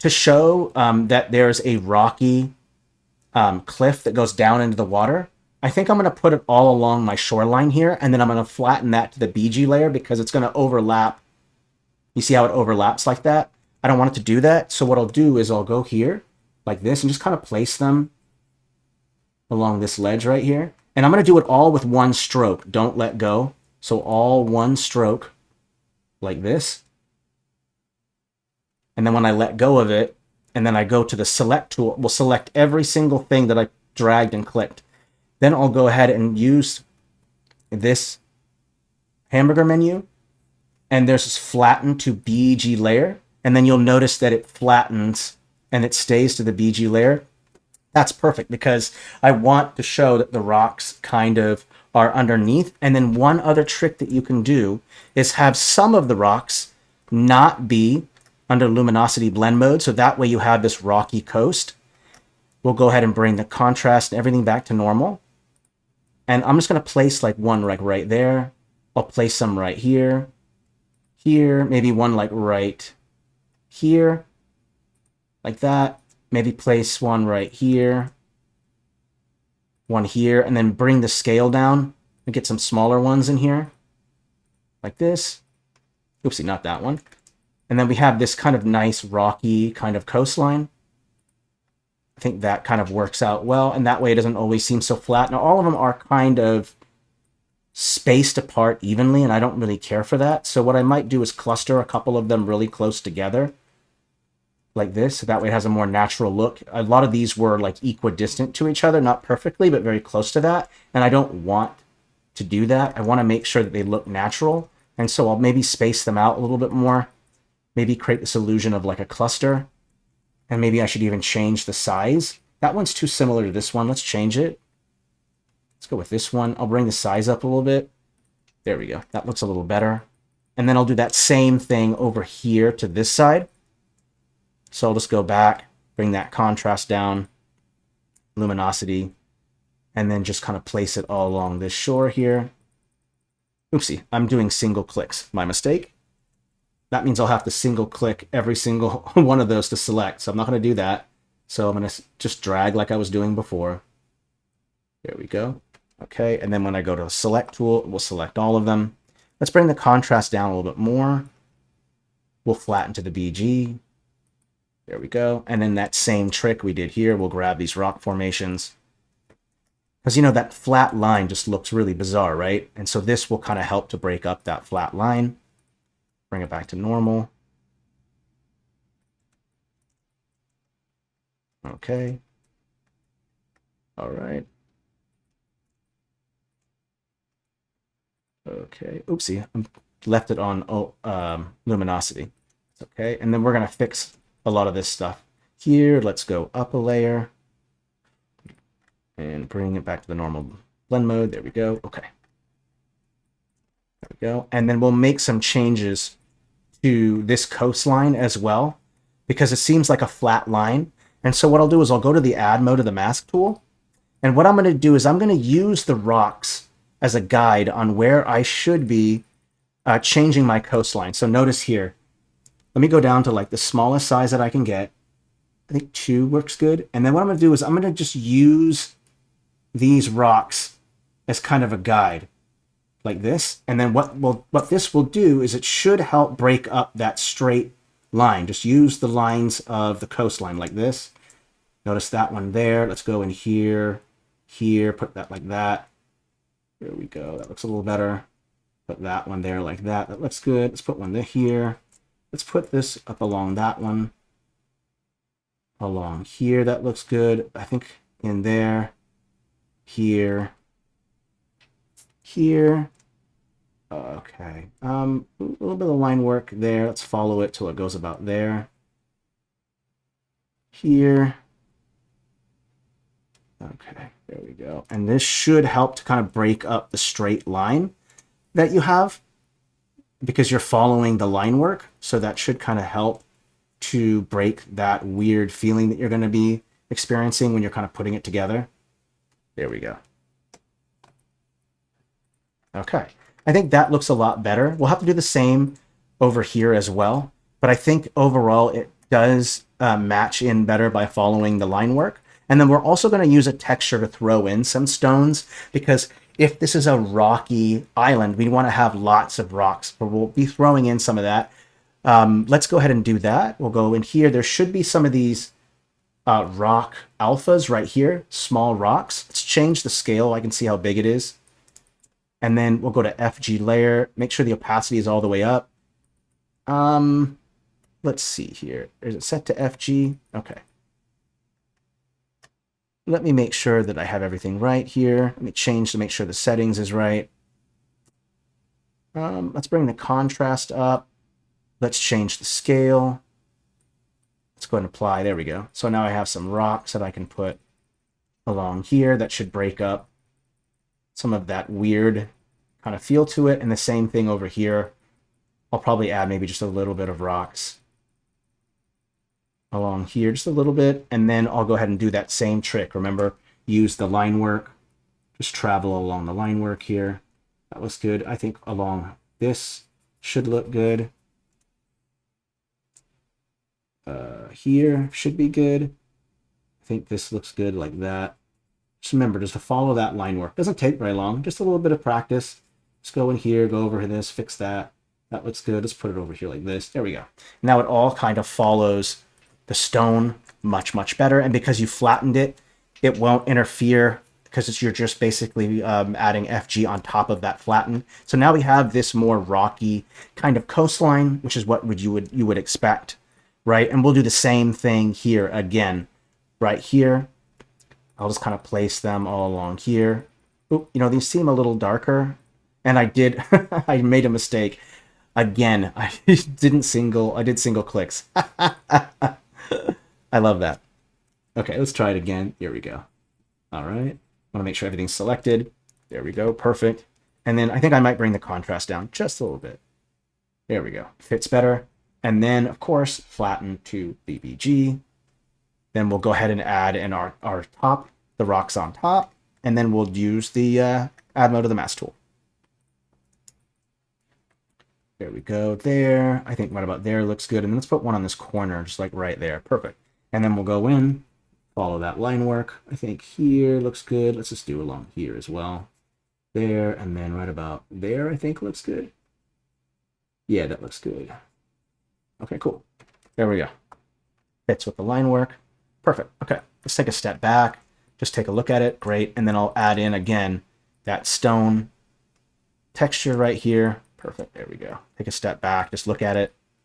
to show that there's a rocky cliff that goes down into the water, I think I'm going to put it all along my shoreline here, and then I'm going to flatten that to the BG layer because it's going to overlap. You see how it overlaps like that? I don't want it to do that, so what I'll do is I'll go here like this and just kind of place them along this ledge right here. And I'm going to do it all with one stroke. Don't let go. So all one stroke like this. And then when I let go of it, and then I go to the select tool, we'll select every single thing that I dragged and clicked. Then I'll go ahead and use this hamburger menu, and there's this flatten to BG layer, and then you'll notice that it flattens and it stays to the BG layer. That's perfect because I want to show that the rocks kind of are underneath. And then one other trick that you can do is have some of the rocks not be under luminosity blend mode, so that way you have this rocky coast. We'll go ahead and bring the contrast and everything back to normal. And I'm just going to place like one like right there. I'll place some right here, here, maybe one like right here, like that. Maybe place one right here, one here, and then bring the scale down and get some smaller ones in here, like this. Oopsie, not that one. And then we have this kind of nice rocky kind of coastline. I think that kind of works out well, and that way it doesn't always seem so flat. Now, all of them are kind of spaced apart evenly, and I don't really care for that. So what I might do is cluster a couple of them really close together, like this, so that way it has a more natural look. A lot of these were like equidistant to each other, not perfectly, but very close to that, and I don't want to do that. I want to make sure that they look natural, and so I'll maybe space them out a little bit more, maybe create this illusion of like a cluster. And maybe I should even change the size. That one's too similar to this one. Let's change it. Let's go with this one. I'll bring the size up a little bit. There we go. That looks a little better. And then I'll do that same thing over here to this side. So I'll just go back, bring that contrast down, luminosity, and then just kind of place it all along this shore here. Oopsie, I'm doing single clicks. My mistake. That means I'll have to single click every single one of those to select. So I'm not going to do that. So I'm going to just drag like I was doing before. There we go. Okay. And then when I go to the select tool, we'll select all of them. Let's bring the contrast down a little bit more. We'll flatten to the BG. There we go. And then that same trick we did here, we'll grab these rock formations. Because, you know, that flat line just looks really bizarre, right? And so this will kind of help to break up that flat line. Bring it back to normal. Okay. All right. Okay. Oopsie. I left it on luminosity. It's okay. And then we're going to fix a lot of this stuff. Here, let's go up a layer. And bring it back to the normal blend mode. There we go. Okay. There we go. And then we'll make some changes to this coastline as well, because it seems like a flat line. And so what I'll do is I'll go to the add mode of the mask tool. And what I'm going to do is I'm going to use the rocks as a guide on where I should be changing my coastline. So notice here, let me go down to like the smallest size that I can get. I think 2 works good. And then what I'm going to do is I'm going to just use these rocks as kind of a guide, like this. And then what this will do is it should help break up that straight line. Just use the lines of the coastline like this. Notice that one there. Let's go in here, here, put that like that. There we go. That looks a little better. Put that one there like that. That looks good. Let's put one there here. Let's put this up along that one. Along here, that looks good. I think in there, here, here. Okay. A little bit of line work there. Let's follow it till it goes about there. Here. Okay, there we go. And this should help to kind of break up the straight line that you have, because you're following the line work. So that should kind of help to break that weird feeling that you're going to be experiencing when you're kind of putting it together. There we go. Okay. I think that looks a lot better. We'll have to do the same over here as well. But I think overall does match in better by following the line work. And then we're also going to use a texture to throw in some stones, because if this is a rocky island, we want to have lots of rocks, but we'll be throwing in some of that. Let's go ahead and do that. We'll go in here. There should be some of these rock alphas right here, small rocks. Let's change the scale. I can see how big it is. And then we'll go to FG layer, make sure the opacity is all the way up. Let's see here. Is it set to FG? Okay. Let me make sure that I have everything right here. Let me change to make sure the settings is right. Let's bring the contrast up. Let's change the scale. Let's go ahead and apply. There we go. So now I have some rocks that I can put along here that should break up some of that weird kind of feel to it. And the same thing over here. I'll probably add maybe just a little bit of rocks along here, just a little bit. And then I'll go ahead and do that same trick. Remember, use the line work. Just travel along the line work here. That looks good. I think along this should look good. Here should be good. I think this looks good like that. Just remember, just to follow that line work. Doesn't take very long. Just a little bit of practice. Just go in here, go over this, fix that. That looks good. Let's put it over here like this. There we go. Now it all kind of follows the stone much, much better. And because you flattened it, it won't interfere, because you're just basically adding FG on top of that flatten. So now we have this more rocky kind of coastline, which is what you would expect, right? And we'll do the same thing here again, right here. I'll just kind of place them all along here. Oop, you know, these seem a little darker. And I did, I made a mistake. Again, I did single clicks. I love that. Okay, let's try it again. Here we go. All right. I want to make sure everything's selected. There we go. Perfect. And then I think I might bring the contrast down just a little bit. There we go. Fits better. And then, of course, flatten to BBG. Then we'll go ahead and add in our top, the rocks on top. And then we'll use the add mode of the mask tool. There we go there. I think right about there looks good. And then let's put one on this corner, just like right there. Perfect. And then we'll go in, follow that line work. I think here looks good. Let's just do along here as well. There, and then right about there, I think looks good. Yeah, that looks good. Okay, cool. There we go. Fits with the line work. Perfect. Okay, let's take a step back. Just take a look at it. Great. And then I'll add in again that stone texture right here. Perfect. There we go. Take a step back. Just look at it.